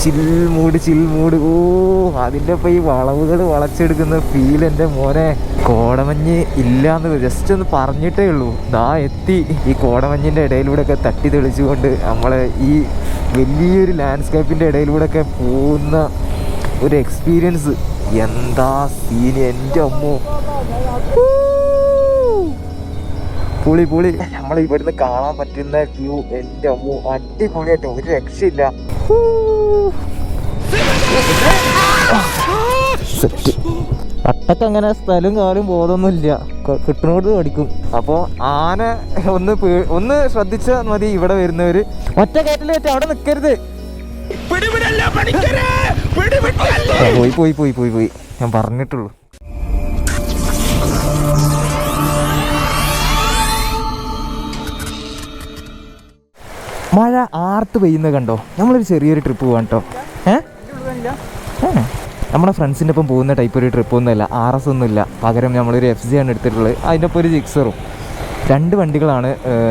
ചിൽ മൂട്. ഓ അതിൻ്റെ ഒപ്പം ഈ വളവുകൾ വളച്ചെടുക്കുന്ന ഫീൽ എൻ്റെ മോനെ. കോടമഞ്ഞ് ഇല്ലാന്ന് ജസ്റ്റ് ഒന്ന് പറഞ്ഞിട്ടേ ഉള്ളൂ, ദാ എത്തി. ഈ കോടമഞ്ഞിൻ്റെ ഇടയിലൂടെ ഒക്കെ തട്ടി തെളിച്ചുകൊണ്ട് നമ്മളെ ഈ വലിയൊരു ലാൻഡ്സ്കേപ്പിൻ്റെ ഇടയിലൂടെ ഒക്കെ പോകുന്ന ഒരു എക്സ്പീരിയൻസ്. എന്താ സീന് എൻ്റെ അമ്മോ, പൊളി. നമ്മൾ ഇവിടുന്ന് കാണാൻ പറ്റുന്ന വ്യൂ എൻ്റെ അമ്മോ അടിപൊളിയായിട്ട്, ഒരു രക്ഷയില്ല. സെറ്റ് അട്ടക്ക് അങ്ങനെ സ്ഥലവും കാലും ബോധമൊന്നുമില്ല, കിട്ടുന്നോട് പഠിക്കും. അപ്പോൾ ആന ഒന്ന് ശ്രദ്ധിച്ചാൽ മതി ഇവിടെ വരുന്നവര്. ഒറ്റ കയറ്റിൽ വെച്ച് അവിടെ നിൽക്കരുത്. പോയി ഞാൻ പറഞ്ഞിട്ടുള്ളൂ. മഴ ആർത്ത് പെയ്യുന്നത് കണ്ടോ. നമ്മളൊരു ചെറിയൊരു ട്രിപ്പ് പോകാൻ കേട്ടോ. നമ്മുടെ ഫ്രണ്ട്സിൻ്റെ ഒപ്പം പോകുന്ന ടൈപ്പ് ഒരു ട്രിപ്പൊന്നുമല്ല, RS ഒന്നുമില്ല. പകരം നമ്മളൊരു FZ ആണ് എടുത്തിട്ടുള്ളത്. അതിൻ്റെ ഒപ്പം ഒരു ജിക്സറും. 2 വണ്ടികളാണ്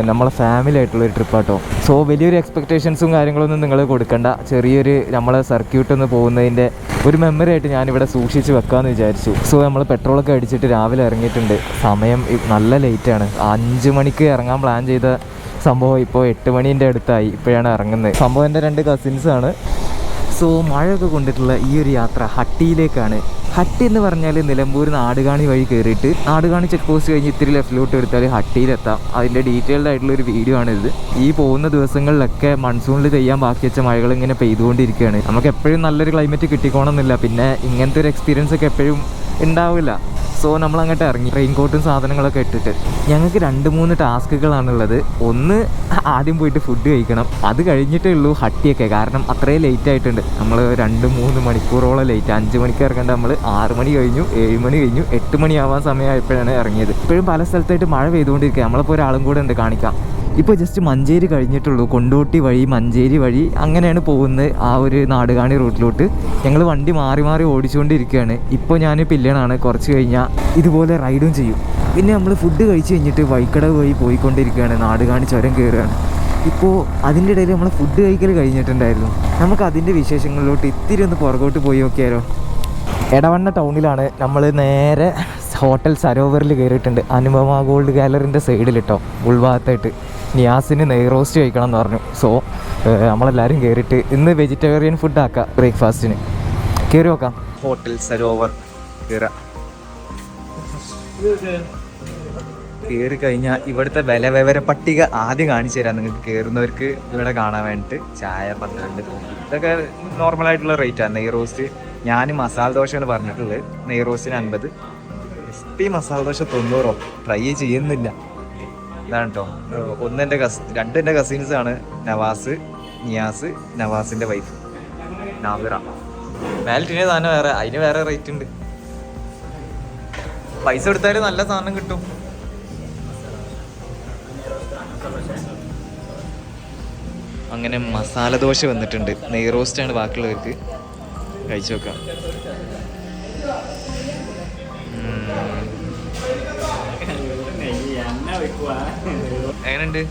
നമ്മളെ ഫാമിലി ആയിട്ടുള്ളൊരു ട്രിപ്പാട്ടോ. സോ വലിയൊരു എക്സ്പെക്റ്റേഷൻസും കാര്യങ്ങളൊന്നും നിങ്ങൾ കൊടുക്കണ്ട. ചെറിയൊരു നമ്മളെ സർക്യൂട്ട് ഒന്ന് പോകുന്നതിൻ്റെ ഒരു മെമ്മറി ആയിട്ട് ഞാനിവിടെ സൂക്ഷിച്ച് വെക്കാമെന്ന് വിചാരിച്ചു. സോ നമ്മൾ പെട്രോളൊക്കെ അടിച്ചിട്ട് രാവിലെ ഇറങ്ങിയിട്ടുണ്ട്. സമയം നല്ല ലേറ്റാണ്. 5 മണിക്ക് ഇറങ്ങാൻ പ്ലാൻ ചെയ്ത സംഭവം ഇപ്പോൾ 8 മണീൻ്റെ അടുത്തായി. ഇപ്പോഴാണ് ഇറങ്ങുന്നത്. സംഭവം എൻ്റെ 2 കസിൻസാണ്. സോ മഴയൊക്കെ കൊണ്ടിട്ടുള്ള ഈ ഒരു യാത്ര ഹട്ടിയിലേക്കാണ്. ഹട്ടി എന്ന് പറഞ്ഞാൽ നിലമ്പൂർ നാടുകാണി വഴി കയറിയിട്ട് നാടുകാണി ചെക്ക് പോസ്റ്റ് കഴിഞ്ഞ് ഇത്തിരി ലെഫ്റ്റിലോട്ട് എടുത്താൽ ഹട്ടിയിലെത്താം. അതിൻ്റെ ഡീറ്റെയിൽഡ് ആയിട്ടുള്ളൊരു വീഡിയോ ആണിത്. ഈ പോകുന്ന ദിവസങ്ങളിലൊക്കെ മൺസൂണിൽ പെയ്യാൻ ബാക്കി വെച്ച മഴകൾ ഇങ്ങനെ പെയ്തുകൊണ്ടിരിക്കുകയാണ്. നമുക്ക് എപ്പോഴും നല്ലൊരു ക്ലൈമറ്റ് കിട്ടിക്കോണമെന്നില്ല, പിന്നെ ഇങ്ങനത്തെ ഒരു എക്സ്പീരിയൻസ് ഒക്കെ എപ്പോഴും ഉണ്ടാവില്ല. സോ നമ്മൾ അങ്ങോട്ട് ഇറങ്ങി റെയിൻ കോട്ടും സാധനങ്ങളൊക്കെ ഇട്ടിട്ട്. ഞങ്ങൾക്ക് 2-3 ടാസ്കുകളാണുള്ളത്. ഒന്ന് ആദ്യം പോയിട്ട് ഫുഡ് കഴിക്കണം. അത് കഴിഞ്ഞിട്ടേ ഉള്ളൂ ഹട്ടിയൊക്കെ. കാരണം അത്രയും ലേറ്റ് ആയിട്ടുണ്ട്. നമ്മൾ 2-3 മണിക്കൂറോളം ലേറ്റ്. 5 മണിക്ക് ഇറങ്ങേണ്ട നമ്മൾ 6 മണി കഴിഞ്ഞു, 7 മണി കഴിഞ്ഞു, 8 മണിയാവാൻ സമയമായപ്പോഴാണ് ഇറങ്ങിയത്. ഇപ്പോഴും പല സ്ഥലത്തായിട്ട് മഴ പെയ്തുകൊണ്ടിരിക്കുക. നമ്മളിപ്പോൾ ഒരാളും കൂടെ ഉണ്ട് കാണിക്കാം. ഇപ്പോൾ ജസ്റ്റ് മഞ്ചേരി കഴിഞ്ഞിട്ടുള്ളൂ. കൊണ്ടോട്ടി വഴി മഞ്ചേരി വഴി അങ്ങനെയാണ് പോകുന്നത്. ആ ഒരു നാടുകാണി റൂട്ടിലോട്ട് ഞങ്ങൾ വണ്ടി മാറി ഓടിച്ചുകൊണ്ടിരിക്കുകയാണ്. ഇപ്പോൾ ഞാൻ പില്ലണാണ്. കുറച്ച് കഴിഞ്ഞാൽ ഇതുപോലെ റൈഡും ചെയ്യും. പിന്നെ നമ്മൾ ഫുഡ് കഴിച്ച് കഴിഞ്ഞിട്ട് വൈക്കടവ് വഴി പോയിക്കൊണ്ടിരിക്കുകയാണ്. നാടുകാണി ചുരം കയറുകയാണ്. ഇപ്പോൾ അതിൻ്റെ ഇടയിൽ നമ്മൾ ഫുഡ് കഴിക്കൽ കഴിഞ്ഞിട്ടുണ്ടായിരുന്നു. നമുക്ക് അതിൻ്റെ വിശേഷങ്ങളിലോട്ട് ഇത്തിരി ഒന്ന് പുറകോട്ട് പോയി നോക്കിയാലോ. എടവണ്ണ ടൗണിലാണ്. നമ്മൾ നേരെ ഹോട്ടൽ സരോവറിൽ കയറിയിട്ടുണ്ട്. അനുപമ ഗോൾഡ് ഗാലറിൻ്റെ സൈഡിലിട്ടോ ഉൾഭാഗത്തായിട്ട്. നിയാസിന് നെയ് റോസ്റ്റ് കഴിക്കണം എന്ന് പറഞ്ഞു. സോ നമ്മളെല്ലാവരും കയറിയിട്ട് ഇന്ന് വെജിറ്റേറിയൻ ഫുഡ് ആക്കാം ബ്രേക്ക്ഫാസ്റ്റിന്. കയറി നോക്കാം. ഹോട്ടൽ സരോവർ കയറി കഴിഞ്ഞാൽ ഇവിടുത്തെ വിവര പട്ടിക ആദ്യം കാണിച്ചു തരാം നിങ്ങൾക്ക് കയറുന്നവർക്ക് ഇവിടെ കാണാൻ വേണ്ടിയിട്ട്. ചായ 12, ഇതൊക്കെ നോർമലായിട്ടുള്ള റേറ്റാണ്. നെയ് റോസ്റ്റ് ഞാൻ മസാല ദോശയാണ് പറഞ്ഞിട്ടുള്ളത്. നെയ് റോസ്റ്റിന് 50, ക്രിസ്പി മസാല ദോശ 90. ട്രൈ ചെയ്യുന്നില്ല. ഇതാണ് കേട്ടോ. 2 എൻ്റെ കസിൻസാണ്. നവാസ്, നിയാസ്, നവാസിൻ്റെ വൈഫ് നാവിറ. മാലിറ്റിനെ തന്നെ വേറെ, അതിന് വേറെ റേറ്റ് ഉണ്ട്. പൈസ കൊടുത്താൽ നല്ല സാധനം കിട്ടും. അങ്ങനെ മസാല ദോശ വന്നിട്ടുണ്ട്. നെയ് റോസ്റ്റാണ് ബാക്കിയുള്ളവർക്ക്. കഴിച്ചു നോക്കാം. എങ്ങനെയുണ്ട്?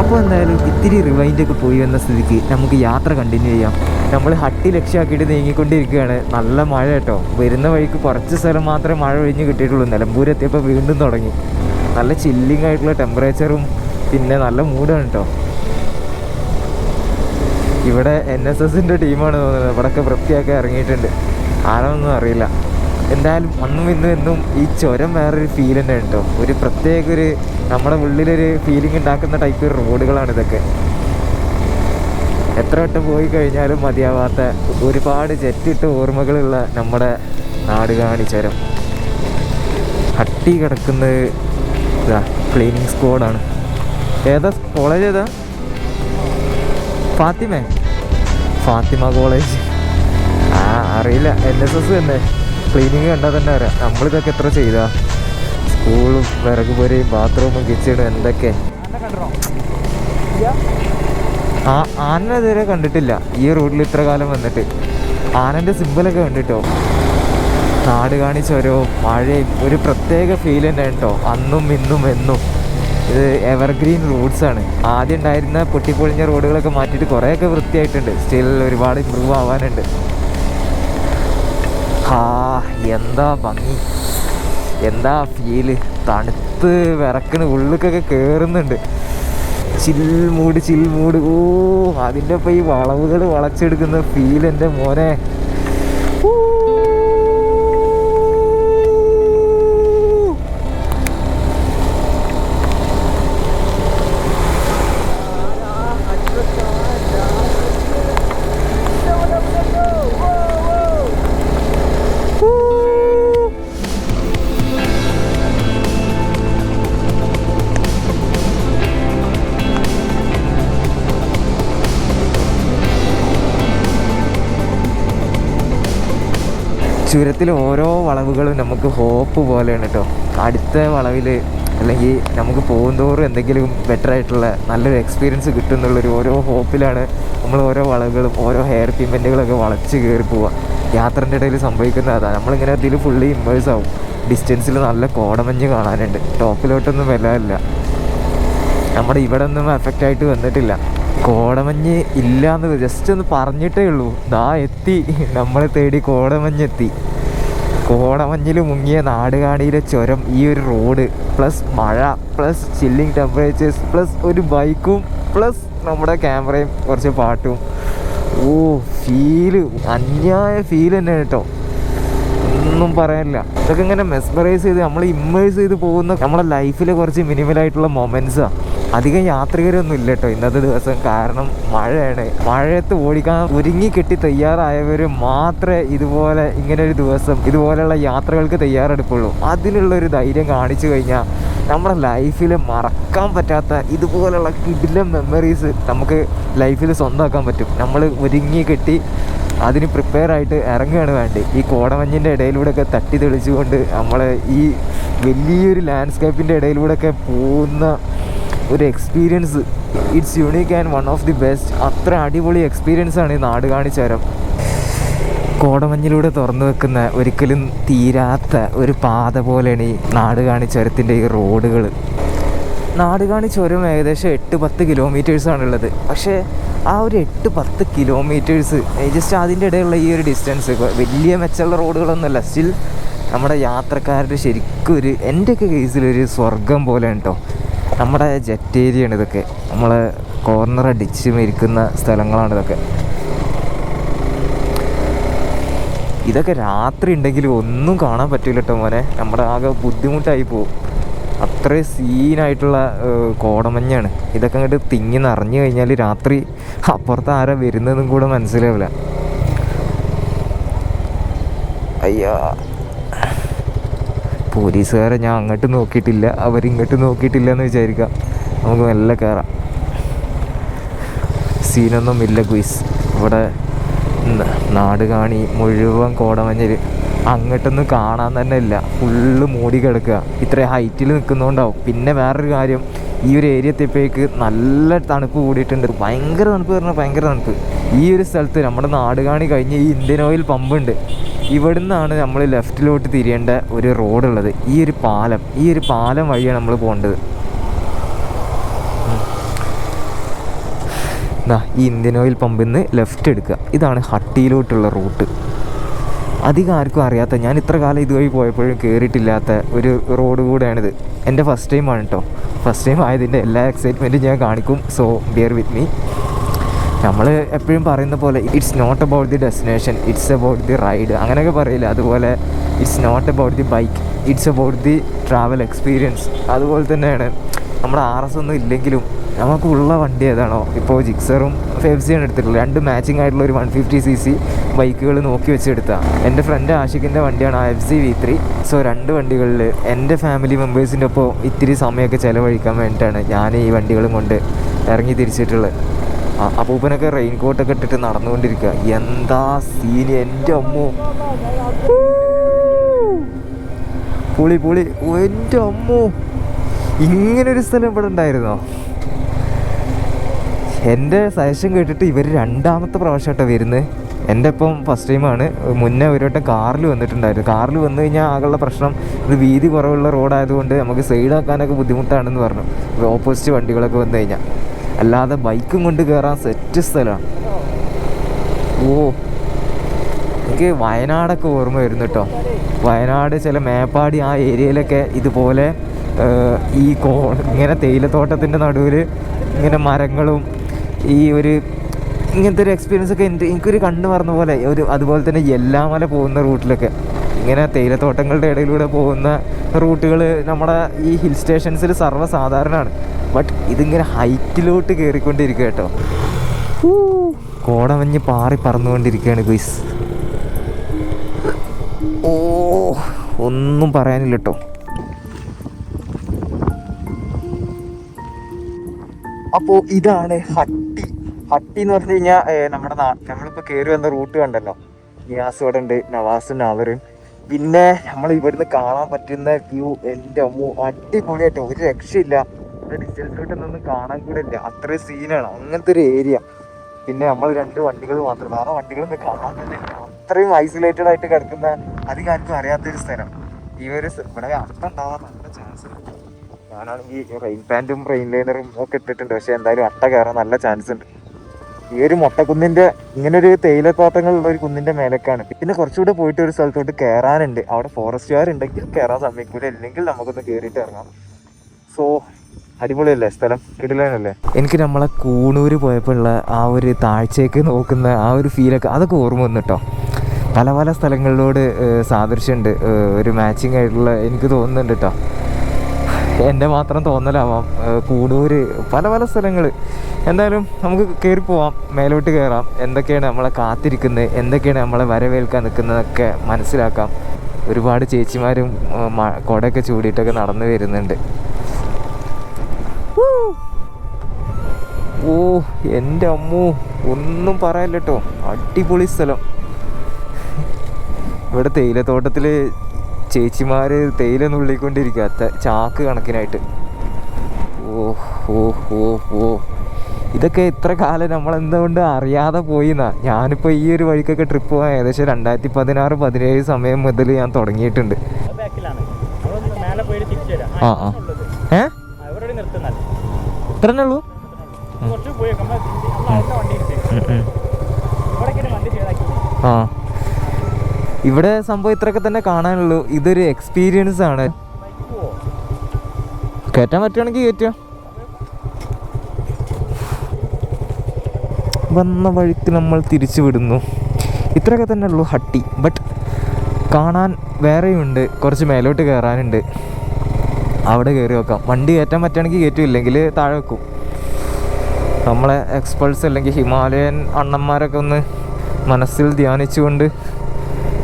അപ്പോൾ എന്തായാലും ഇത്തിരി റിവൈൻഡൊക്കെ പോയി വന്ന സ്ഥിതിക്ക് നമുക്ക് യാത്ര കണ്ടിന്യൂ ചെയ്യാം. നമ്മൾ ഹട്ടി ലക്ഷ്യമാക്കിയിട്ട് നീങ്ങിക്കൊണ്ടിരിക്കുകയാണ്. നല്ല മഴ കേട്ടോ. വരുന്ന വഴിക്ക് കുറച്ച് സ്ഥലം മാത്രമേ മഴ ഒഴിഞ്ഞ് കിട്ടിയിട്ടുള്ളൂ. നിലമ്പൂർ എത്തിയപ്പോൾ വീണ്ടും തുടങ്ങി. നല്ല ചില്ലിങ് ആയിട്ടുള്ള ടെമ്പറേച്ചറും പിന്നെ നല്ല മൂഡാണ് കേട്ടോ. ഇവിടെ NSSൻ്റെ ടീമാണ് തോന്നുന്നത്. ഇവിടെയൊക്കെ വൃത്തിയാക്കി ഇറങ്ങിയിട്ടുണ്ട്. ആരാണെന്നൊന്നും അറിയില്ല. എന്തായാലും അന്നും എന്നും ഈ ചുരം വേറൊരു ഫീൽ തന്നെ കേട്ടോ. ഒരു പ്രത്യേക ഒരു നമ്മുടെ ഉള്ളിലൊരു ഫീലിംഗ് ഉണ്ടാക്കുന്ന ടൈപ്പ് റോഡുകളാണ് ഇതൊക്കെ. എത്ര വട്ടം പോയി കഴിഞ്ഞാലും മതിയാവാത്ത ഒരുപാട് ജെറ്റിട്ട് ഓർമ്മകളുള്ള നമ്മുടെ നാടുകാണി ചുരം. കിടക്കുന്നത് ഇതാ ക്ലീനിങ് സ്ക്വാഡാണ്. ഏതാ കോളേജ്? ഏതാ? ഫാത്തിമ കോളേജ്. അറിയില്ല. NSS തന്നെ. ക്ലീനിങ് കണ്ടാൽ തന്നെ അറിയാം. നമ്മളിതൊക്കെ എത്ര ചെയ്താ? സ്കൂളും വിറക് പുരയും ബാത്റൂമും കിച്ചണും എന്തൊക്കെ. ആന ഇതുവരെ കണ്ടിട്ടില്ല ഈ റോഡിൽ ഇത്ര കാലം വന്നിട്ട്. ആനൻ്റെ സിമ്പിളൊക്കെ കണ്ടിട്ടോ. നാട് കാണിച്ചോരോ മഴയും ഒരു പ്രത്യേക ഫീൽ തന്നെ കേട്ടോ. അന്നും ഇന്നും എന്നും ഇത് എവർഗ്രീൻ റോഡ്സാണ്. ആദ്യം ഉണ്ടായിരുന്ന പൊട്ടിപ്പൊളിഞ്ഞ റോഡുകളൊക്കെ മാറ്റിയിട്ട് കുറേയൊക്കെ വൃത്തിയായിട്ടുണ്ട്. സ്റ്റിൽ ഒരുപാട് ഇമ്പ്രൂവ് ആവാനുണ്ട്. എന്താ ഭംഗി, എന്താ ഫീല്. തണുത്ത് വിറക്കുന്ന ഉള്ളിലേക്കൊക്കെ കയറുന്നുണ്ട്. ചിൽമൂട്. അതിൻ്റെ ഒപ്പം ഈ വളവുകൾ വളച്ചെടുക്കുന്ന ഫീൽ എൻ്റെ മോനെ. ചുരത്തിൽ ഓരോ വളവുകളും നമുക്ക് ഹോപ്പ് പോലെയാണ് കേട്ടോ. അടുത്ത വളവിൽ അല്ലെങ്കിൽ നമുക്ക് പോകുന്തോറും എന്തെങ്കിലും ബെറ്റർ ആയിട്ടുള്ള നല്ലൊരു എക്സ്പീരിയൻസ് കിട്ടുന്നുള്ളൊരു ഓരോ ഹോപ്പിലാണ് നമ്മൾ ഓരോ വളവുകളും ഓരോ ഹെയർ പിമെൻറ്റുകളൊക്കെ വളച്ച് കയറി പോവുക. യാത്രൻ്റെ ഇടയിൽ സംഭവിക്കുന്നത് അതാണ്. നമ്മളിങ്ങനെ അതിൽ ഫുള്ളി ഇമ്മേഴ്സ് ആവും. ഡിസ്റ്റൻസിൽ നല്ല കോടമഞ്ഞ് കാണാനുണ്ട്. ടോപ്പിലോട്ടൊന്നും വരാനില്ല. നമ്മുടെ ഇവിടെ ഒന്നും എഫക്റ്റായിട്ട് വന്നിട്ടില്ല. കോടമഞ്ഞ് ഇല്ലയെന്ന് ജസ്റ്റ് ഒന്ന് പറഞ്ഞിട്ടേ ഉള്ളൂ. എത്തി, നമ്മളെ തേടി കോടമഞ്ഞെത്തി. കോടമഞ്ഞിൽ മുങ്ങിയ നാടുകാണിയിലെ ചുരം, ഈ ഒരു റോഡ്, പ്ലസ് മഴ, പ്ലസ് ചില്ലിങ് ടെമ്പറേച്ചേഴ്സ്, പ്ലസ് ഒരു ബൈക്കും, പ്ലസ് നമ്മുടെ ക്യാമറയും കുറച്ച് പാട്ടും. ഫീല് അന്യായ ഫീൽ തന്നെ കേട്ടോ. ഒന്നും പറയാനില്ല. ഇതൊക്കെ ഇങ്ങനെ മെസ്മറൈസ് ചെയ്ത് നമ്മൾ ഇമ്മേഴ്സ് ചെയ്ത് പോകുന്ന നമ്മളെ ലൈഫിലെ കുറച്ച് മിനിമലായിട്ടുള്ള മൊമെൻറ്റ്സാണ്. അധികം യാത്രികരൊന്നും ഇല്ല കേട്ടോ ഇന്നത്തെ ദിവസം. കാരണം മഴയാണ്. മഴയത്ത് ഓടിക്കാൻ ഒരുങ്ങിക്കെട്ടി തയ്യാറായവർ മാത്രമേ ഇതുപോലെ ഇങ്ങനൊരു ദിവസം ഇതുപോലെയുള്ള യാത്രകൾക്ക് തയ്യാറെടുപ്പുള്ളൂ. അതിനുള്ളൊരു ധൈര്യം കാണിച്ചു കഴിഞ്ഞാൽ നമ്മുടെ ലൈഫിൽ മറക്കാൻ പറ്റാത്ത ഇതുപോലെയുള്ള കിടിലൻ മെമ്മറീസ് നമുക്ക് ലൈഫിൽ സ്വന്തമാക്കാൻ പറ്റും. നമ്മൾ ഒരുങ്ങിക്കെട്ടി അതിന് പ്രിപ്പയർ ആയിട്ട് ഇറങ്ങുകയാണ് വേണ്ടി. ഈ കോടമഞ്ഞിൻ്റെ ഇടയിലൂടെയൊക്കെ തട്ടി തെളിച്ചുകൊണ്ട് നമ്മൾ ഈ വലിയൊരു ലാൻഡ്സ്കേപ്പിൻ്റെ ഇടയിലൂടെയൊക്കെ പോകുന്ന ഒരു experience, it's unique and one of the best. അത്ര അടിപൊളി എക്സ്പീരിയൻസാണ് ഈ നാടുകാണി ചുരം. കോടമഞ്ഞിലൂടെ തുറന്നു വെക്കുന്ന ഒരിക്കലും തീരാത്ത ഒരു പാത പോലെയാണ് ഈ നാടുകാണി ചുരത്തിൻ്റെ ഈ റോഡുകൾ. നാടുകാണി ചുരം ഏകദേശം 8-10 കിലോമീറ്റേഴ്സാണുള്ളത്. പക്ഷേ ആ ഒരു 8-10 കിലോമീറ്റേഴ്സ് ജസ്റ്റ് അതിൻ്റെ ഇടയിലുള്ള ഈ ഒരു ഡിസ്റ്റൻസ് വലിയ മെച്ചമുള്ള റോഡുകളൊന്നുമല്ല. സ്റ്റിൽ നമ്മുടെ യാത്രക്കാരുടെ ശരിക്കും ഒരു എൻ്റെയൊക്കെ കേസിലൊരു സ്വർഗം പോലെയാണ് കേട്ടോ. നമ്മുടെ ജെറ്റ് ഏരിയയാണ് ഇതൊക്കെ. നമ്മൾ കോർണർ അടിച്ച് മരിക്കുന്ന സ്ഥലങ്ങളാണ് ഇതൊക്കെ. ഇതൊക്കെ രാത്രി ഉണ്ടെങ്കിലും ഒന്നും കാണാൻ പറ്റില്ല കേട്ടോ മോനെ. നമ്മുടെ ആകെ ബുദ്ധിമുട്ടായി പോകും. അത്രയും സീനായിട്ടുള്ള കോടമഞ്ഞാണ്. ഇതൊക്കെ അങ്ങോട്ട് തിങ്ങി നിറഞ്ഞു കഴിഞ്ഞാൽ രാത്രി അപ്പുറത്ത് ആരാ വരുന്നതെന്നും കൂടെ മനസ്സിലാവില്ല. അയ്യാ, പോലീസുകാരെ ഞാൻ അങ്ങോട്ട് നോക്കിയിട്ടില്ല, അവരിങ്ങോട്ട് നോക്കിയിട്ടില്ല എന്ന് വിചാരിക്കാം. നമുക്ക് മെല്ലെ കയറാം. സീനൊന്നും ഇല്ല ഗുയ്സ്. ഇവിടെ നാടുകാണി മുഴുവൻ കോടമഞ്ഞിൽ. അങ്ങോട്ടൊന്നും കാണാൻ തന്നെ ഇല്ല. ഫുള്ള് മൂടി കിടക്കുക. ഇത്ര ഹൈറ്റിൽ നിൽക്കുന്നതുകൊണ്ടാവും. പിന്നെ വേറൊരു കാര്യം, ഈ ഒരു ഏരിയ എത്തിയപ്പോഴേക്ക് നല്ല തണുപ്പ് കൂടിയിട്ടുണ്ട്. ഭയങ്കര തണുപ്പ് പറഞ്ഞാൽ ഭയങ്കര തണുപ്പ്. ഈ ഒരു സ്ഥലത്ത് നമ്മുടെ നാടുകാണി കഴിഞ്ഞ് ഈ ഇന്ത്യൻ ഓയിൽ പമ്പുണ്ട്. ഇവിടെ നിന്നാണ് നമ്മൾ ലെഫ്റ്റിലോട്ട് തിരിയേണ്ട ഒരു റോഡുള്ളത്. ഈ ഒരു പാലം വഴിയാണ് നമ്മൾ പോകേണ്ടത്. ഈ ഇന്ത്യൻ ഓയിൽ പമ്പിൽ നിന്ന് ലെഫ്റ്റ് എടുക്കുക. ഇതാണ് ഹട്ടിയിലോട്ടുള്ള റൂട്ട്. അധികം ആർക്കും അറിയാത്ത, ഞാൻ ഇത്ര കാലം ഇതുവഴി പോയപ്പോഴും കയറിയിട്ടില്ലാത്ത ഒരു റോഡ് കൂടെയാണിത്. എൻ്റെ ഫസ്റ്റ് ടൈമാണ് കേട്ടോ. ഫസ്റ്റ് ടൈം ആയതിൻ്റെ എല്ലാ എക്സൈറ്റ്മെൻറ്റും ഞാൻ കാണിക്കും. So bear with me. നമ്മൾ എപ്പോഴും പറയുന്ന പോലെ it's not about the destination, it's about the ride, അങ്ങനെയൊക്കെ പറയില്ല. അതുപോലെ it's not about the bike, it's about the travel experience. അതുപോലെ തന്നെയാണ് നമ്മുടെ RS ഒന്നും ഇല്ലെങ്കിലും നമുക്കുള്ള വണ്ടി ഏതാണോ, ഇപ്പോൾ ജിക്സറും FZ ആണ് എടുത്തിട്ടുള്ളത്. 2 മാച്ചിങ് ആയിട്ടുള്ള ഒരു 150cc ബൈക്കുകൾ നോക്കി വെച്ചെടുത്താണ്. എൻ്റെ ഫ്രണ്ട് ആഷിഖിൻ്റെ വണ്ടിയാണ് FZ V3. സോ 2 വണ്ടികളിൽ എൻ്റെ ഫാമിലി മെമ്പേഴ്സിൻ്റെ ഒപ്പം ഇത്തിരി സമയമൊക്കെ ചിലവഴിക്കാൻ വേണ്ടിയിട്ടാണ് ഞാൻ ഈ വണ്ടികളും കൊണ്ട് ഇറങ്ങി തിരിച്ചിട്ടുള്ളത്. അപ്പൂപ്പനൊക്കെ റെയിൻ കോട്ടൊക്കെ ഇട്ടിട്ട് നടന്നുകൊണ്ടിരിക്കുക. എന്താ സീന് എൻ്റെ അമ്മോ, പൊളി പൊളി. എൻ്റെ അമ്മോ, ഇങ്ങനൊരു സ്ഥലം ഇവിടെ ഉണ്ടായിരുന്നോ? എൻ്റെ സജഷൻ കേട്ടിട്ട് ഇവർ 2ാമത്തെ പ്രാവശ്യമായിട്ടോ വരുന്നത്. എൻ്റെ ഇപ്പം ഫസ്റ്റ് ടൈമാണ്. മുന്നേ ഒരു വട്ടം കാറിൽ വന്നിട്ടുണ്ടായിരുന്നു. കാറിൽ വന്നു കഴിഞ്ഞാൽ ആകെയുള്ള പ്രശ്നം ഇത് വീതി കുറവുള്ള റോഡായതുകൊണ്ട് നമുക്ക് സൈഡാക്കാനൊക്കെ ബുദ്ധിമുട്ടാണെന്ന് പറഞ്ഞു, ഓപ്പോസിറ്റ് വണ്ടികളൊക്കെ വന്നു കഴിഞ്ഞാൽ. അല്ലാതെ ബൈക്കും കൊണ്ട് കയറാൻ സെറ്റ് സ്ഥലമാണ്. ഓ, എനിക്ക് വയനാടൊക്കെ ഓർമ്മ വരുന്നു കേട്ടോ. വയനാട് ചില മേപ്പാടി ആ ഏരിയയിലൊക്കെ ഇതുപോലെ ഈ ഇങ്ങനെ തേയിലത്തോട്ടത്തിൻ്റെ നടുവിൽ ഇങ്ങനെ മരങ്ങളും ഈ ഒരു ഇങ്ങനത്തെ ഒരു എക്സ്പീരിയൻസ് ഒക്കെ എനിക്കൊരു കണ്ടു മറന്ന പോലെ അതുപോലെ തന്നെ എല്ലാമല പോകുന്ന റൂട്ടിലൊക്കെ ഇങ്ങനെ തേയിലത്തോട്ടങ്ങളുടെ ഇടയിലൂടെ പോകുന്ന റൂട്ടുകൾ നമ്മുടെ ഈ ഹിൽ സ്റ്റേഷൻസിൽ സർവ്വസാധാരണമാണ്. ബട്ട് ഇതിങ്ങനെ ഹൈറ്റിലോട്ട് കയറിക്കൊണ്ടിരിക്കുക കേട്ടോ. കോടമഞ്ഞ് പാറി പറന്നുകൊണ്ടിരിക്കുകയാണ് ഗുയ്സ്. ഓ, ഒന്നും പറയാനില്ല കേട്ടോ. അപ്പോൾ ഇതാണ് ഹട്ടി. ഹട്ടി എന്ന് പറഞ്ഞു കഴിഞ്ഞാൽ നമ്മുടെ നമ്മളിപ്പോൾ കയറി വന്ന റൂട്ട് കണ്ടല്ലോ. നിയാസ് ഇവിടെ ഉണ്ട്, നവാസും നാവറും. പിന്നെ നമ്മൾ ഇവിടുന്ന് കാണാൻ പറ്റുന്ന വ്യൂ എൻ്റെ അമ്മോ അടിപൊളിയായിട്ടോ, ഒരു രക്ഷയില്ല. ഡിസ്റ്റൻസിലോട്ടൊന്നും കാണാൻ കൂടെ ഇല്ല, അത്രയും സീനാണ് അങ്ങനത്തെ ഒരു ഏരിയ. പിന്നെ നമ്മൾ 2 വണ്ടികൾ മാത്രം, വേറെ വണ്ടികളൊന്നും കാണാൻ തന്നെ അത്രയും ഐസൊലേറ്റഡ് ആയിട്ട് കിടക്കുന്ന അധികം ആർക്കും അറിയാത്തൊരു സ്ഥലം. ഈ ഒരു ഇവിടെ അട്ട ഉണ്ടാവാൻ നല്ല ചാൻസ് ഉണ്ട്. ഞാനാണെങ്കിൽ റെയിൻ പാൻറ്റും റെയിൻ ലൈനറും ഒക്കെ ഇട്ടിട്ടുണ്ട്, പക്ഷെ എന്തായാലും അട്ട കയറാൻ നല്ല ചാൻസ് ഉണ്ട്. ഈ ഒരു മൊട്ടക്കുന്നിൻ്റെ ഇങ്ങനൊരു തേയിലത്തോട്ടങ്ങളുള്ള ഒരു കുന്നിൻ്റെ മേലേക്കാണ്. പിന്നെ കുറച്ചുകൂടെ പോയിട്ട് ഒരു സ്ഥലത്തോട്ട് കയറാനുണ്ട്. അവിടെ ഫോറസ്റ്റുകാരുണ്ടെങ്കിൽ കയറാൻ സമ്മതിക്കൂല, ഇല്ലെങ്കിൽ നമുക്കൊന്ന് കയറിയിട്ട് ഇറങ്ങാം. സോ അടിപൊളിയല്ലേ സ്ഥലം, കിടിലനല്ലേ. എനിക്ക് നമ്മളെ കൂണൂര് പോയപ്പോഴുള്ള ആ ഒരു താഴ്ചയൊക്കെ നോക്കുന്ന ആ ഒരു ഫീലൊക്കെ അതൊക്കെ ഓർമ്മ വന്നു കേട്ടോ. പല പല സ്ഥലങ്ങളിലോട് സാദൃശ്യമുണ്ട്, ഒരു മാച്ചിങ് ആയിട്ടുള്ള എനിക്ക് തോന്നുന്നുണ്ട് കേട്ടോ. എൻ്റെ മാത്രം തോന്നലാവാം. കൂടൂര് പല പല സ്ഥലങ്ങൾ. എന്തായാലും നമുക്ക് കയറി പോവാം, മേലോട്ട് കയറാം. എന്തൊക്കെയാണ് നമ്മളെ കാത്തിരിക്കുന്നത്, എന്തൊക്കെയാണ് നമ്മളെ വരവേൽക്കാൻ നിൽക്കുന്നതൊക്കെ മനസ്സിലാക്കാം. ഒരുപാട് ചേച്ചിമാരും കുടയൊക്കെ ചൂടിയിട്ടൊക്കെ നടന്നു വരുന്നുണ്ട്. ഓ എൻ്റെ അമ്മോ, ഒന്നും പറയാനില്ല കേട്ടോ, അടിപൊളി സ്ഥലം. ഇവിടെ തേയിലത്തോട്ടത്തിൽ ചേച്ചിമാർ തേയില നുള്ളിക്കൊണ്ടിരിക്കുക ചാക്ക് കണക്കിനായിട്ട്. ഓ ഓ ഓ ഓ, ഇതൊക്കെ ഇത്ര കാലം നമ്മളെന്തുകൊണ്ട് അറിയാതെ പോയിന്നാ. ഞാനിപ്പോൾ ഈ ഒരു വഴിക്കൊക്കെ ട്രിപ്പ് പോകാൻ ഏകദേശം 2016-17 സമയം മുതൽ ഞാൻ തുടങ്ങിയിട്ടുണ്ട്. ആ ആ ഇത്രന്നെ ഉള്ളൂ. ആ, ഇവിടെ സംഭവം ഇത്രയൊക്കെ തന്നെ കാണാനുള്ളൂ. ഇതൊരു എക്സ്പീരിയൻസ് ആണ്. കയറ്റാൻ പറ്റുകയാണെങ്കിൽ കയറ്റുക. വന്ന വഴിക്ക് നമ്മൾ തിരിച്ചു വിടുന്നു. ഇത്രയൊക്കെ തന്നെ ഉള്ളൂ ഹട്ടി. ബട്ട് കാണാൻ വേറെയുണ്ട്, കുറച്ച് മേലോട്ട് കയറാനുണ്ട്. അവിടെ കയറി വെക്കാം. വണ്ടി കയറ്റാൻ പറ്റുകയാണെങ്കിൽ കയറ്റും, ഇല്ലെങ്കിൽ താഴെ വെക്കും. നമ്മളെ എക്സ്പൾസ് അല്ലെങ്കിൽ ഹിമാലയൻ അണ്ണന്മാരൊക്കെ ഒന്ന് മനസ്സിൽ ധ്യാനിച്ചുകൊണ്ട്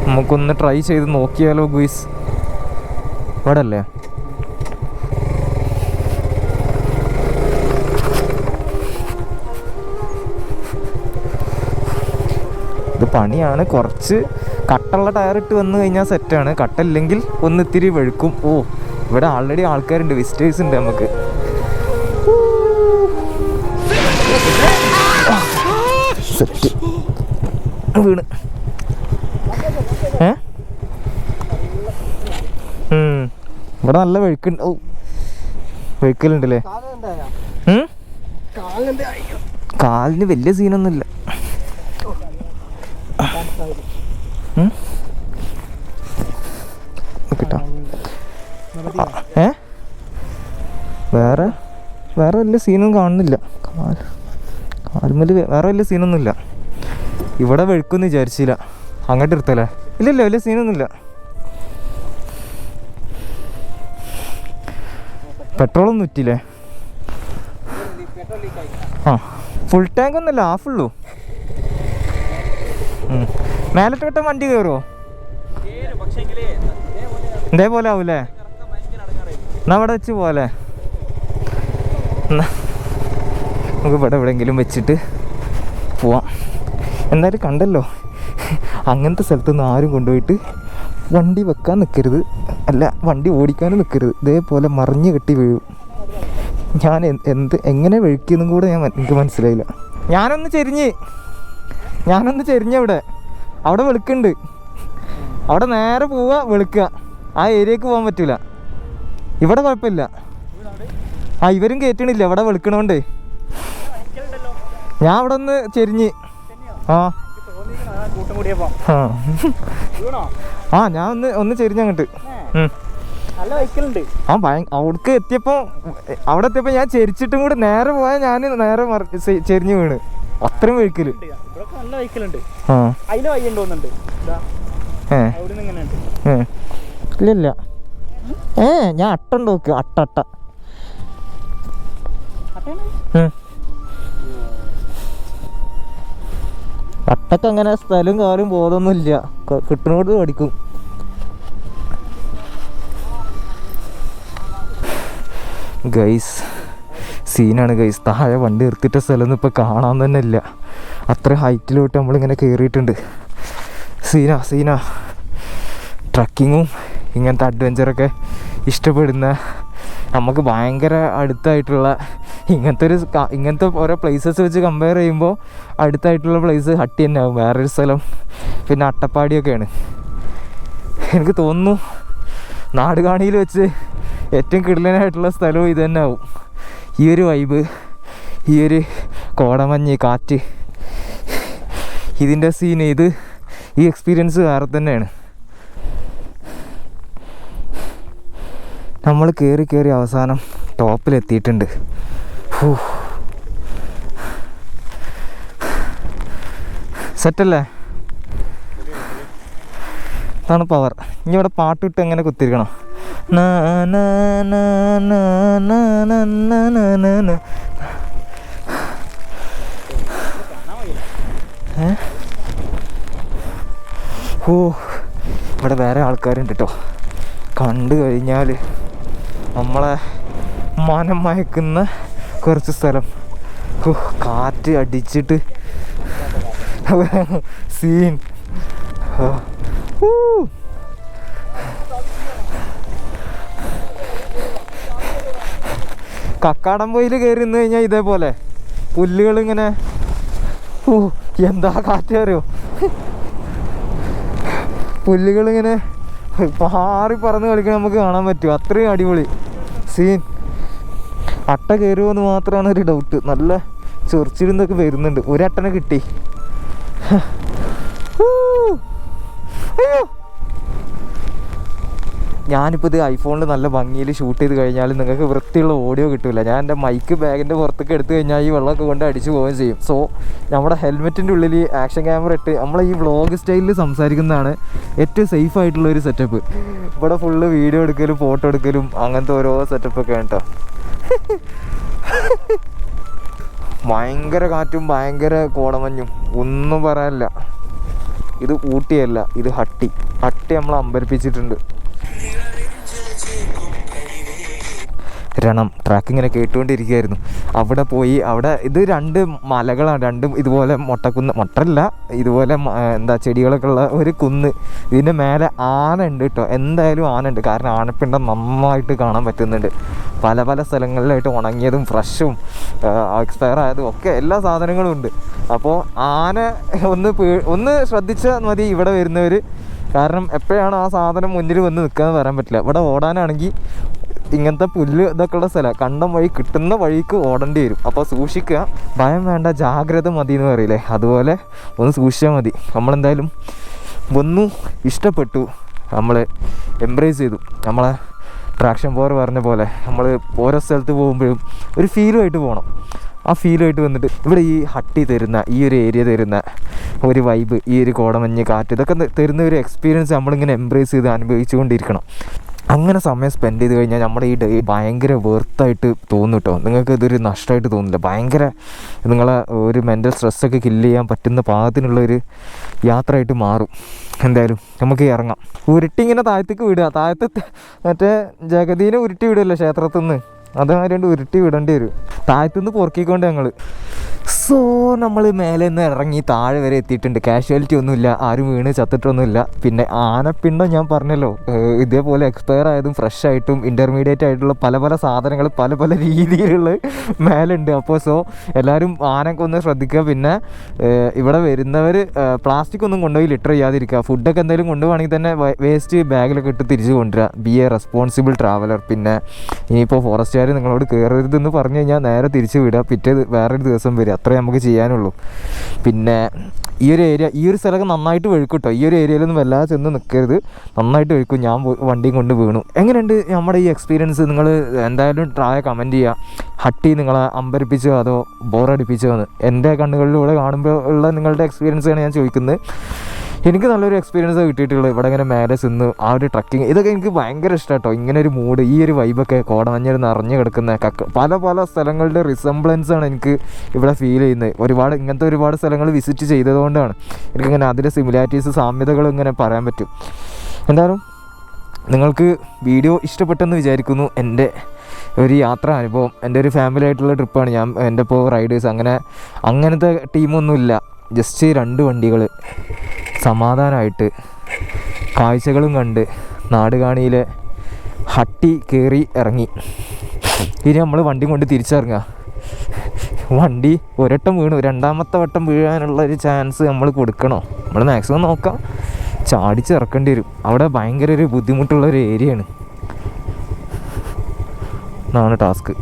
നമുക്കൊന്ന് ട്രൈ ചെയ്ത് നോക്കിയാലോ ഗുയ്സ്. ഇവിടെ അല്ലേ ഇത് പണിയാണ്. കുറച്ച് കട്ടുള്ള ടയറിട്ട് വന്നു കഴിഞ്ഞാൽ സെറ്റാണ്. കട്ടില്ലെങ്കിൽ ഒന്ന് ഇത്തിരി വെഴുക്കും. ഓ, ഇവിടെ ആൾറെഡി ആൾക്കാരുണ്ട്, വിസിറ്റേഴ്സ് ഉണ്ട്. നമുക്ക് സെറ്റ് വീണ് ഇവിടെ നല്ല വെഴുക്കുണ്ട്. ഓ, വെഴുക്കലുണ്ടല്ലേ. കാലിന് വലിയ സീനൊന്നുമില്ല. കേട്ടോ വേറെ വലിയ സീനൊന്നും കാണുന്നില്ല. കാൽമല് വേറെ വലിയ സീനൊന്നുമില്ല. ഇവിടെ വെഴുക്കൊന്നും വിചാരിച്ചില്ല. അങ്ങോട്ട് എടുത്തല്ലേ? ഇല്ലല്ല, വലിയ സീനൊന്നുമില്ല. പെട്രോളൊന്നും ഉറ്റില്ലേ? ആ ഫുൾ ടാങ്ക് ഒന്നുമല്ല, ഹാഫുള്ളൂ. മേലത്തെ വട്ടം വണ്ടി കയറുമോ? ഇതേപോലെ ആവൂലേ? എന്നാ അവിടെ വെച്ച് പോലെ നമുക്ക് ഇവിടെ എവിടെയെങ്കിലും വെച്ചിട്ട് പോവാം. എന്തായാലും കണ്ടല്ലോ, അങ്ങനത്തെ സ്ഥലത്തൊന്നും ആരും കൊണ്ടുപോയിട്ട് വണ്ടി വെക്കാൻ നിൽക്കരുത്, അല്ല വണ്ടി ഓടിക്കാനും നിൽക്കരുത്. ഇതേപോലെ മറിഞ്ഞ് കെട്ടി വീഴും. ഞാൻ എങ്ങനെ വഴുക്കിയെന്നും കൂടെ എനിക്ക് മനസ്സിലായില്ല. ഞാനൊന്ന് ചെരിഞ്ഞ അവിടെ വെളുക്കുന്നുണ്ട്, അവിടെ നേരെ പോവുക, വെളുക്കുക. ആ ഏരിയക്ക് പോകാൻ പറ്റില്ല. ഇവിടെ കുഴപ്പമില്ല. ആ ഇവരും കയറ്റണില്ല, ഇവിടെ വെളുക്കണോണ്ട്. ഞാൻ അവിടെ ഒന്ന് ചെരിഞ്ഞ് ഞാൻ ഒന്ന് ചെരിഞ്ഞങ്ങോട്ട്. അവിടേക്ക് എത്തിയപ്പോൾ ഞാൻ ചെരിച്ചിട്ടും കൂടെ നേരെ പോയാൽ ഞാൻ നേരെ ചെരിഞ്ഞ് വീണ്. അത്രയും വെഹിക്കല്. ഇല്ല ഞാൻ അട്ടുണ്ട് നോക്ക്. അട്ട അട്ടക്ക് അങ്ങനെ സ്ഥലവും കാലും ബോധമൊന്നുമില്ല, കിട്ടുന്നോട് പഠിക്കും. ഗൈസ് സീനാണ് ഗൈസ്. താഴെ വണ്ടി നിർത്തിയിട്ട സ്ഥലമൊന്നും ഇപ്പോൾ കാണാൻ തന്നെ ഇല്ല. അത്ര ഹൈറ്റിലോട്ട് നമ്മളിങ്ങനെ കയറിയിട്ടുണ്ട്. സീനാ ട്രക്കിങ്ങും ഇങ്ങനത്തെ അഡ്വഞ്ചറൊക്കെ ഇഷ്ടപ്പെടുന്ന നമുക്ക് ഭയങ്കര അടുത്തായിട്ടുള്ള ഇങ്ങനത്തെ ഓരോ പ്ലേസസ് വെച്ച് കമ്പയർ ചെയ്യുമ്പോൾ അടുത്തായിട്ടുള്ള പ്ലേസ് ഹട്ടി തന്നെ ആവും. വേറൊരു സ്ഥലം പിന്നെ അട്ടപ്പാടിയൊക്കെയാണ്. എനിക്ക് തോന്നുന്നു നാടുകാണിയിൽ വെച്ച് ഏറ്റവും കിടിലനായിട്ടുള്ള സ്ഥലവും ഇത് തന്നെ ആവും. ഈ ഒരു വൈബ്, ഈ ഒരു കോടമഞ്ഞ്, കാറ്റ്, ഇതിൻ്റെ സീന്, ഈ എക്സ്പീരിയൻസ് വേറെ തന്നെയാണ്. നമ്മൾ കയറി അവസാനം ടോപ്പിലെത്തിയിട്ടുണ്ട്. സെറ്റല്ലേ? അതാണ് പവർ. ഇനി ഇവിടെ പാട്ടിട്ട് എങ്ങനെ കുത്തിരിക്കണം. ഇവിടെ വേറെ ആൾക്കാരുണ്ട് കേട്ടോ. കണ്ടു കഴിഞ്ഞാൽ നമ്മളെ മനം മയക്കുന്ന കുറച്ച് സ്ഥലം. കാറ്റ് അടിച്ചിട്ട് സീൻ. കക്കാടംപൊയിൽ കയറി നിന്ന് കഴിഞ്ഞാൽ ഇതേപോലെ പുല്ലുകളിങ്ങനെ എന്താ കാറ്റ് അറിയോ, പുല്ലുകളിങ്ങനെ പാറി പറന്ന് കളിക്കാൻ നമുക്ക് കാണാൻ പറ്റും. അത്രയും അടിപൊളി സീൻ. അട്ട കയറുമോ എന്ന് മാത്രമാണ് ഒരു ഡൗട്ട്. നല്ല ചൊറിച്ചിരുന്നൊക്കെ വരുന്നുണ്ട്. ഒരട്ടനെ കിട്ടി. അയ്യോ, ഞാനിപ്പോൾ ഇത് ഐഫോണിൽ നല്ല ഭംഗിയിൽ ഷൂട്ട് ചെയ്ത് കഴിഞ്ഞാൽ നിങ്ങൾക്ക് വൃത്തിയുള്ള ഓഡിയോ കിട്ടില്ല. ഞാൻ എൻ്റെ മൈക്ക് ബാഗിൻ്റെ പുറത്തൊക്കെ എടുത്തു കഴിഞ്ഞാൽ ഈ വെള്ളമൊക്കെ കൊണ്ട് അടിച്ചു പോവുകയും ചെയ്യും. സോ നമ്മുടെ ഹെൽമെറ്റിൻ്റെ ഉള്ളിൽ ആക്ഷൻ ക്യാമറ ഇട്ട് നമ്മൾ ഈ വ്ളോഗ് സ്റ്റൈലിൽ സംസാരിക്കുന്നതാണ് ഏറ്റവും സേഫ് ആയിട്ടുള്ളൊരു സെറ്റപ്പ്. ഇവിടെ ഫുള്ള് വീഡിയോ എടുക്കലും ഫോട്ടോ എടുക്കലും അങ്ങനത്തെ ഓരോ സെറ്റപ്പൊക്കെ ആണ് കേട്ടോ. ഭയങ്കര കാറ്റും ഭയങ്കര കോടമഞ്ഞും, ഒന്നും പറയാനില്ല. ഇത് ഊട്ടിയല്ല, ഇത് ഹട്ടി നമ്മൾ അമ്പരിപ്പിച്ചിട്ടുണ്ട്. രണം ട്രാക്കിങ്ങനെ കേട്ടുകൊണ്ടിരിക്കുകയായിരുന്നു. അവിടെ പോയി, അവിടെ ഇത് 2 മലകളാണ്, രണ്ടും ഇതുപോലെ മൊട്ടല്ല, ഇതുപോലെ ചെടികളൊക്കെ ഉള്ള ഒരു കുന്ന്. ഇതിൻ്റെ മേലെ ആന ഉണ്ട് കേട്ടോ. എന്തായാലും ആന ഉണ്ട്, കാരണം ആനപ്പിണ്ടം നന്നായിട്ട് കാണാൻ പറ്റുന്നുണ്ട്. പല സ്ഥലങ്ങളിലായിട്ട് ഉണങ്ങിയതും ഫ്രഷും എക്സ്പയർ ആയതും ഒക്കെ എല്ലാ സാധനങ്ങളും ഉണ്ട്. അപ്പോൾ ആന ഒന്ന് ശ്രദ്ധിച്ചാൽ മതി ഇവിടെ വരുന്നവർ. കാരണം എപ്പോഴാണ് ആ സാധനം മുന്നിൽ വന്ന് നിൽക്കാന്ന് പറയാൻ പറ്റില്ല. ഇവിടെ ഓടാനാണെങ്കിൽ ഇങ്ങനത്തെ പുല്ല് ഇതൊക്കെ ഉള്ള സ്ഥലമാണ്. കണ്ടം വഴി കിട്ടുന്ന വഴിക്ക് ഓടേണ്ടി വരും. അപ്പോൾ സൂക്ഷിക്കുക, ഭയം വേണ്ട, ജാഗ്രത മതി എന്ന് പറയില്ലേ, അതുപോലെ ഒന്ന് സൂക്ഷിച്ചാൽ മതി. നമ്മളെന്തായാലും ഒന്നും ഇഷ്ടപ്പെട്ടു, നമ്മൾ എംബ്രേസ് ചെയ്തു. നമ്മളെ ട്രാക്ഷൻ പവർ പറഞ്ഞ പോലെ നമ്മൾ ഓരോ സ്ഥലത്ത് പോകുമ്പോഴും ഒരു ഫീലുമായിട്ട് പോകണം. ആ ഫീലുമായിട്ട് വന്നിട്ട് ഇവിടെ ഈ ഹട്ടി തരുന്ന, ഈ ഒരു ഏരിയ തരുന്ന ഒരു വൈബ്, ഈ ഒരു കോടമഞ്ഞ്, കാറ്റ്, ഇതൊക്കെ തരുന്ന ഒരു എക്സ്പീരിയൻസ് നമ്മളിങ്ങനെ എംബ്രേസ് ചെയ്ത് അനുഭവിച്ചു കൊണ്ടിരിക്കണം. അങ്ങനെ സമയം സ്പെൻഡ് ചെയ്ത് കഴിഞ്ഞാൽ നമ്മുടെ ഈ ഡേ ഭയങ്കര വെർത്തായിട്ട് തോന്നും കേട്ടോ. നിങ്ങൾക്ക് ഇതൊരു നഷ്ടമായിട്ട് തോന്നില്ല. ഭയങ്കര നിങ്ങളെ ഒരു മെൻ്റൽ സ്ട്രെസ്സൊക്കെ കില്ല് ചെയ്യാൻ പറ്റുന്ന പാകത്തിനുള്ളൊരു യാത്രയായിട്ട് മാറും. എന്തായാലും നമുക്ക് ഇറങ്ങാം. ഉരുട്ടി ഇങ്ങനെ താഴത്തേക്ക് വിടുക. താഴത്ത് മറ്റേ ജഗതീനെ ഉരുട്ടി വിടുമല്ലോ ക്ഷേത്രത്തിൽ നിന്ന്, അതേമാതിരി കൊണ്ട് ഉരുട്ടി വിടേണ്ടി വരും. താഴത്തുനിന്ന് പൊറുക്കിക്കൊണ്ട് ഞങ്ങൾ. സോ നമ്മൾ മേലെ നിന്ന് ഇറങ്ങി താഴെ വരെ എത്തിയിട്ടുണ്ട്. കാഷ്വാലിറ്റി ഒന്നുമില്ല, ആരും വീണ് ചത്തിട്ടൊന്നുമില്ല. പിന്നെ ആനപ്പിണ്ടം ഞാൻ പറഞ്ഞല്ലോ, ഇതേപോലെ എക്സ്പയർ ആയതും ഫ്രഷ് ആയിട്ടും ഇൻ്റർമീഡിയറ്റ് ആയിട്ടുള്ള പല പല സാധനങ്ങൾ പല പല രീതിയിലുള്ള മേലുണ്ട്. അപ്പോൾ സോ എല്ലാവരും ആനയൊക്കെ ഒന്ന് ശ്രദ്ധിക്കുക. പിന്നെ ഇവിടെ വരുന്നവർ പ്ലാസ്റ്റിക് ഒന്നും കൊണ്ടുപോയി ലിറ്റർ ചെയ്യാതിരിക്കുക. ഫുഡൊക്കെ എന്തെങ്കിലും കൊണ്ടുപോകണമെങ്കിൽ തന്നെ വേസ്റ്റ് ബാഗിലൊക്കെ ഇട്ട് തിരിച്ച് കൊണ്ടുവരിക. B A responsible traveller. പിന്നെ ഇനിയിപ്പോൾ ഫോറസ്റ്റുകാർ നിങ്ങളോട് കയറരുതെന്ന് പറഞ്ഞു കഴിഞ്ഞാൽ നേരെ തിരിച്ച് വിടുക, പിറ്റേ വേറൊരു ദിവസം വരിക. അത്രേ നമുക്ക് ചെയ്യാനുള്ളൂ. പിന്നെ ഈ ഒരു ഏരിയ, ഈ ഒരു സ്ഥലമൊക്കെ നന്നായിട്ട് വഴുക്കും കേട്ടോ. ഈ ഒരു ഏരിയയിലൊന്നും വല്ലാതെ ചെന്ന് നിൽക്കരുത്, നന്നായിട്ട് വഴുക്കും. ഞാൻ വണ്ടിയും കൊണ്ട് വീണു. എങ്ങനെയുണ്ട് നമ്മുടെ ഈ എക്സ്പീരിയൻസ്? നിങ്ങൾ എന്തായാലും ട്രായ കമൻറ്റ് ചെയ്യുക. ഹട്ടി നിങ്ങളെ അമ്പരിപ്പിച്ചോ അതോ ബോറടിപ്പിച്ചോ എന്ന്. എൻ്റെ കണ്ണുകളിലൂടെ കാണുമ്പോൾ ഉള്ള നിങ്ങളുടെ എക്സ്പീരിയൻസാണ് ഞാൻ ചോദിക്കുന്നത്. എനിക്ക് നല്ലൊരു എക്സ്പീരിയൻസ് കിട്ടിയിട്ടുള്ളത് ഇവിടെ ഇങ്ങനെ മേലെ ചെന്ന് ആ ഒരു ട്രക്കിങ്, ഇതൊക്കെ എനിക്ക് ഭയങ്കര ഇഷ്ടമാണ് കേട്ടോ. ഇങ്ങനെ ഒരു മൂഡ്, ഈ ഒരു വൈബൊക്കെ, കോടമഞ്ഞിൽ നിറഞ്ഞു കിടക്കുന്ന പല പല സ്ഥലങ്ങളുടെ റിസംബ്ലൻസാണ് എനിക്ക് ഇവിടെ ഫീൽ ചെയ്യുന്നത്. ഇങ്ങനത്തെ ഒരുപാട് സ്ഥലങ്ങൾ വിസിറ്റ് ചെയ്തതുകൊണ്ടാണ് എനിക്കിങ്ങനെ അതിൻ്റെ സിമിലാരിറ്റീസ്, സാമ്യതകൾ ഇങ്ങനെ പറയാൻ പറ്റും. എന്തായാലും നിങ്ങൾക്ക് വീഡിയോ ഇഷ്ടപ്പെട്ടെന്ന് വിചാരിക്കുന്നു. എൻ്റെ ഒരു യാത്രാ അനുഭവം, എൻ്റെ ഒരു ഫാമിലി ആയിട്ടുള്ള ട്രിപ്പാണ്. എൻ്റെ ഇപ്പോൾ റൈഡേഴ്സ് അങ്ങനത്തെ ടീമൊന്നുമില്ല. ജസ്റ്റ് 2 വണ്ടികൾ സമാധാനമായിട്ട് കാഴ്ചകളും കണ്ട് നാടുകാണിയിലെ ഹട്ടി കയറി ഇറങ്ങി. ഇനി നമ്മൾ വണ്ടി കൊണ്ട് തിരിച്ചിറങ്ങുക. വണ്ടി ഒരട്ടം വീണു, 2ാമത്തെ വട്ടം വീഴാനുള്ളൊരു ചാൻസ് നമ്മൾ കൊടുക്കണോ? നമ്മൾ മാക്സിമം നോക്കാം. ചാടിച്ചിറക്കേണ്ടി വരും. അവിടെ ഭയങ്കര ഒരു ബുദ്ധിമുട്ടുള്ളൊരു ഏരിയയാണ്. ഇതാണ് ടാസ്ക്.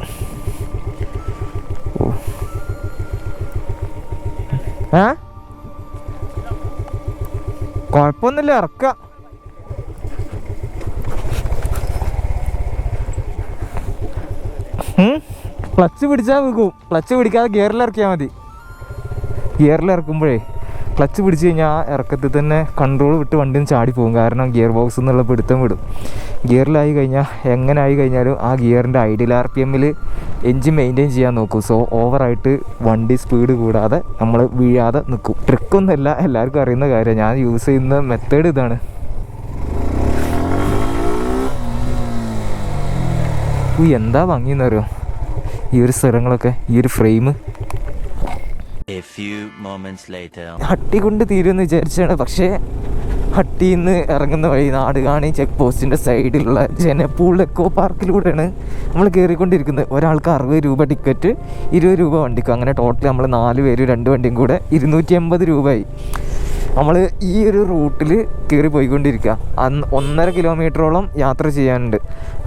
കുഴപ്പമൊന്നുമില്ല, ഇറക്കുക. ക്ലച്ച് പിടിച്ചാൽ വീക്കും. ക്ലച്ച് പിടിക്കാതെ ഗിയറിലിറക്കിയാൽ മതി. ഗിയറിലിറക്കുമ്പോഴേ ക്ലച്ച് പിടിച്ച് കഴിഞ്ഞാൽ ആ ഇറക്കത്തിൽ തന്നെ കൺട്രോൾ വിട്ട് വണ്ടിയും ചാടിപ്പോകും. കാരണം ഗിയർ ബോക്സ് എന്നുള്ള പിടുത്തം വിടും. ഗിയറിലായി കഴിഞ്ഞാൽ എങ്ങനെ ആയി കഴിഞ്ഞാലും ആ ഗിയറിൻ്റെ ഐഡിയൽ RPM-ൽ എൻജിൻ മെയിൻറ്റെയിൻ ചെയ്യാൻ നോക്കും. സോ ഓവറായിട്ട് വണ്ടി സ്പീഡ് കൂടാതെ നമ്മൾ വീഴാതെ നിൽക്കും. ട്രിക്കൊന്നുമല്ല, എല്ലാവർക്കും അറിയുന്ന കാര്യം. ഞാൻ യൂസ് ചെയ്യുന്ന മെത്തേഡ് ഇതാണ്. എന്താ ഭംഗിയെന്ന് അറിയോ ഈ ഒരു സ്ഥലങ്ങളൊക്കെ, ഈ ഒരു ഫ്രെയിം. ഹട്ടി കൊണ്ട് തീരുമെന്ന് വിചാരിച്ചാണ്, പക്ഷേ ഹട്ടിയിൽ നിന്ന് ഇറങ്ങുന്ന വഴി നാടുകാണി ചെക്ക് പോസ്റ്റിൻ്റെ സൈഡിലുള്ള ജനപൂൾ എക്കോ പാർക്കിലൂടെയാണ് നമ്മൾ കയറിക്കൊണ്ടിരിക്കുന്നത്. ഒരാൾക്ക് 60 രൂപ ടിക്കറ്റ്, 20 രൂപ വണ്ടിക്ക്. അങ്ങനെ ടോട്ടൽ നമ്മൾ 4 പേര് 2 വണ്ടിയും കൂടെ 280 രൂപയായി. നമ്മൾ ഈ ഒരു റൂട്ടിൽ കയറി പോയിക്കൊണ്ടിരിക്കുക. 1.5 കിലോമീറ്ററോളം യാത്ര ചെയ്യാനുണ്ട്.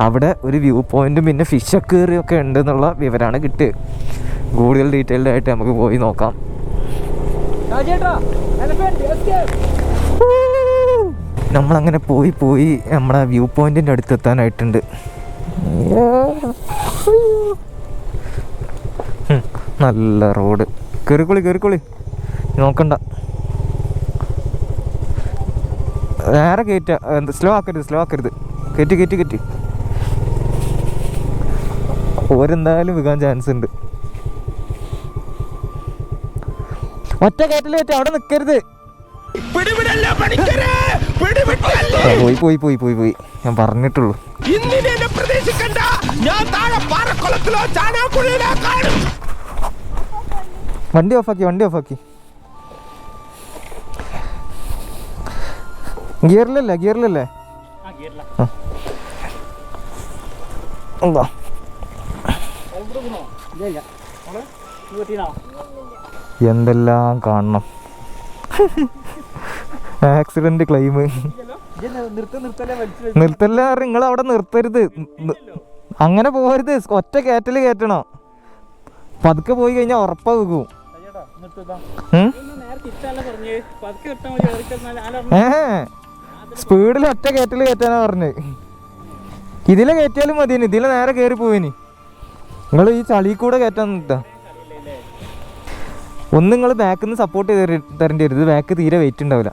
അവിടെ ഒരു വ്യൂ പോയിൻറ്റും പിന്നെ ഫിഷ് അക്വേറിയൊക്കെ ഉണ്ട് എന്നുള്ള വിവരമാണ് കിട്ടുക. കൂടുതൽ ഡീറ്റെയിൽഡ് ആയിട്ട് നമുക്ക് പോയി നോക്കാം. നമ്മളങ്ങനെ പോയി നമ്മുടെ വ്യൂ പോയിൻറ്റിൻ്റെ അടുത്ത് എത്താനായിട്ടുണ്ട്. നല്ല റോഡ്. കയറിക്കോളി നോക്കണ്ട. നേരെ സ്ലോ ആക്കരുത്. കയറ്റി ഓരെന്തായാലും വിൽക്കാൻ ചാൻസ് ഉണ്ട്. ഒറ്റ കയറ്റിൽ അവിടെ നിൽക്കരുത്. പോയി ഞാൻ പറഞ്ഞിട്ടുള്ളൂ. വണ്ടി ഓഫാക്കി. ഗിയറിലല്ലേ എന്താ എന്തെല്ലാം കാണണം. Accident claim. നിർത്തല്ല, നിങ്ങൾ അവിടെ നിർത്തരുത്. അങ്ങനെ പോകരുത്. ഒറ്റ കയറ്റല് കയറ്റണോ. പതുക്കെ പോയി കഴിഞ്ഞാൽ ഉറപ്പാ വെക്കും. സ്പീഡിൽ ഒറ്റ കയറ്റല് കയറ്റാനാ പറഞ്ഞത്. ഇതിലെ കയറ്റിയാലും മതിയെന്ന്. ഇതിലെ നേരെ കയറി പോയിനി. നിങ്ങൾ ഈ ചളി കൂടെ കയറ്റാൻ നിട്ടാ. ഒന്ന് നിങ്ങൾ ബാക്കിൽ നിന്ന് സപ്പോർട്ട് ചെയ്ത് തരേണ്ടി വരും. ഇത് ബാക്ക് തീരെ വെയിറ്റ് ഉണ്ടാവില്ല.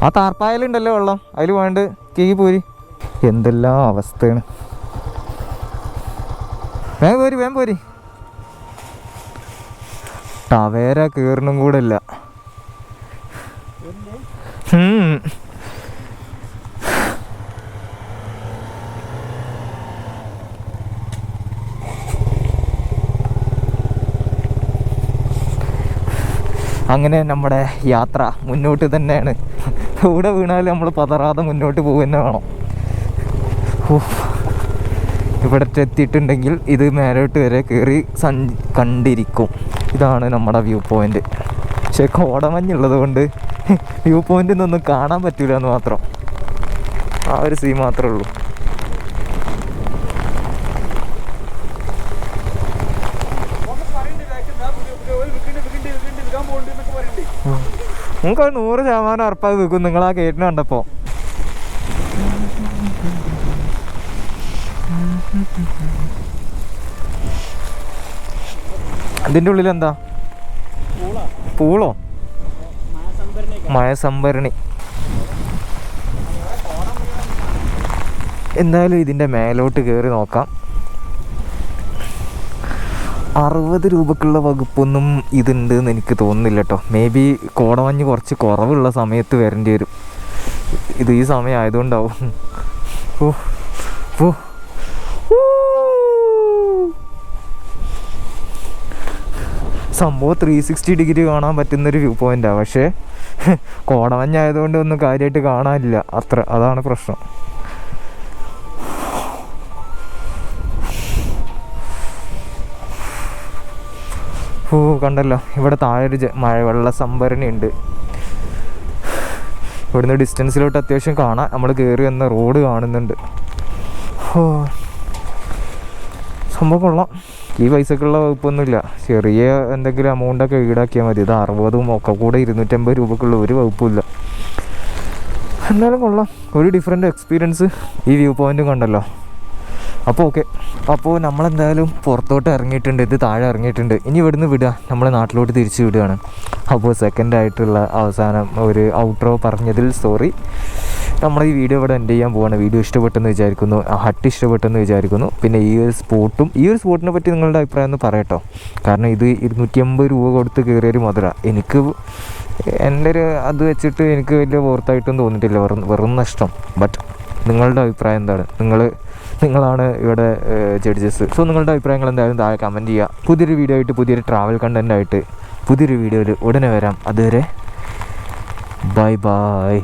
ആ താർപ്പായലുണ്ടല്ലോ വെള്ളം, അതിൽ വേണ്ട കീഴി പോരി. എന്തെല്ലാം അവസ്ഥയാണ്. വേഗം പോരി. ടവേര കയറണം കൂടെ ഇല്ല. അങ്ങനെ നമ്മുടെ യാത്ര മുന്നോട്ട് തന്നെയാണ്. എവിടെ വീണാലും നമ്മൾ പതറാതെ മുന്നോട്ട് പോകുന്ന വേണം. ഇവിടെ എത്തിയിട്ടുണ്ടെങ്കിൽ ഇത് മേലോട്ട് വരെ കയറി കണ്ടിരിക്കും. ഇതാണ് നമ്മുടെ വ്യൂ പോയിൻ്റ്. പക്ഷേ കോടമഞ്ഞുള്ളത് കൊണ്ട് വ്യൂ പോയിൻ്റിൽ നിന്നൊന്നും കാണാൻ പറ്റില്ല എന്ന് മാത്രം. ആ ഒരു സീൻ മാത്രമേ ഉള്ളൂ. നമുക്ക് 100% ഉറപ്പായി വെക്കും നിങ്ങൾ ആ കേട്ടിന് കണ്ടപ്പോ. അതിൻ്റെ ഉള്ളിൽ എന്താ? പൂളോ? മഴ സംഭരണി. എന്തായാലും ഇതിൻ്റെ മേലോട്ട് കയറി നോക്കാം. 60 രൂപക്കുള്ള വകുപ്പൊന്നും ഇതുണ്ട് എന്ന് എനിക്ക് തോന്നുന്നില്ല കേട്ടോ. മേ ബി കോടമഞ്ഞ് കുറച്ച് കുറവുള്ള സമയത്ത് വരേണ്ടി വരും. ഇത് ഈ സമയം ആയതുകൊണ്ടാവും. സംഭവം 360 ഡിഗ്രി കാണാൻ പറ്റുന്നൊരു വ്യൂ പോയിൻ്റാണ്. പക്ഷേ കോടമഞ്ഞായതുകൊണ്ട് ഒന്നും കാര്യമായിട്ട് കാണാനില്ല അതാണ് പ്രശ്നം. കണ്ടല്ലോ, ഇവിടെ താഴെ ഒരു മഴവെള്ള സംഭരണി ഉണ്ട്. ഇവിടുന്ന് ഡിസ്റ്റൻസിലോട്ട് അത്യാവശ്യം കാണാം. നമ്മൾ കയറി വന്ന റോഡ് കാണുന്നുണ്ട്. സംഭവം കൊള്ളാം. ഈ പൈസക്കുള്ള വകുപ്പൊന്നുമില്ല. ചെറിയ എന്തെങ്കിലും എമൗണ്ടൊക്കെ ഈടാക്കിയാൽ മതി. ഇത് 60 ഒക്കെ കൂടെ 250 രൂപക്കുള്ള ഒരു വകുപ്പില്ല. എന്നാലും കൊള്ളാം. ഒരു ഡിഫറെൻ്റ് എക്സ്പീരിയൻസ് ഈ വ്യൂ പോയിൻറ്റും കണ്ടല്ലോ. അപ്പോൾ ഓക്കെ. അപ്പോൾ നമ്മളെന്തായാലും പുറത്തോട്ട് ഇറങ്ങിയിട്ടുണ്ട്. ഇത് താഴെ ഇറങ്ങിയിട്ടുണ്ട്. ഇനി ഇവിടുന്ന് വിടുക, നമ്മളെ നാട്ടിലോട്ട് തിരിച്ച് വിടുകയാണ്. അപ്പോൾ സെക്കൻഡായിട്ടുള്ള അവസാനം ഒരു ഔട്ട്രോ പറഞ്ഞതിൽ സോറി. നമ്മൾ ഈ വീഡിയോ ഇവിടെ എൻഡ് ചെയ്യാൻ പോവാണ്. വീഡിയോ ഇഷ്ടപ്പെട്ടെന്ന് വിചാരിക്കുന്നു, ഹട്ട് ഇഷ്ടപ്പെട്ടെന്ന് വിചാരിക്കുന്നു. പിന്നെ ഈ ഒരു സ്പോട്ടിനെ പറ്റി നിങ്ങളുടെ അഭിപ്രായം ഒന്ന് പറയട്ടോ. കാരണം ഇത് 250 രൂപ കൊടുത്ത് കയറിയൊരു മധുര. എനിക്ക് എൻ്റെ ഒരു അത് വെച്ചിട്ട് എനിക്ക് വലിയ പുറത്തായിട്ടും തോന്നിയിട്ടില്ല. വെറും നഷ്ടം. ബട്ട് നിങ്ങളുടെ അഭിപ്രായം എന്താണ്? നിങ്ങളാണ് ഇവിടെ ജഡ്ജസ്. സോ നിങ്ങളുടെ അഭിപ്രായങ്ങൾ എന്തായാലും താഴെ കമൻറ്റ് ചെയ്യുക. പുതിയൊരു വീഡിയോ ആയിട്ട്, പുതിയൊരു ട്രാവൽ കണ്ടൻ്റായിട്ട് പുതിയൊരു വീഡിയോയിൽ ഉടനെ വരാം. അതുവരെ ബൈ.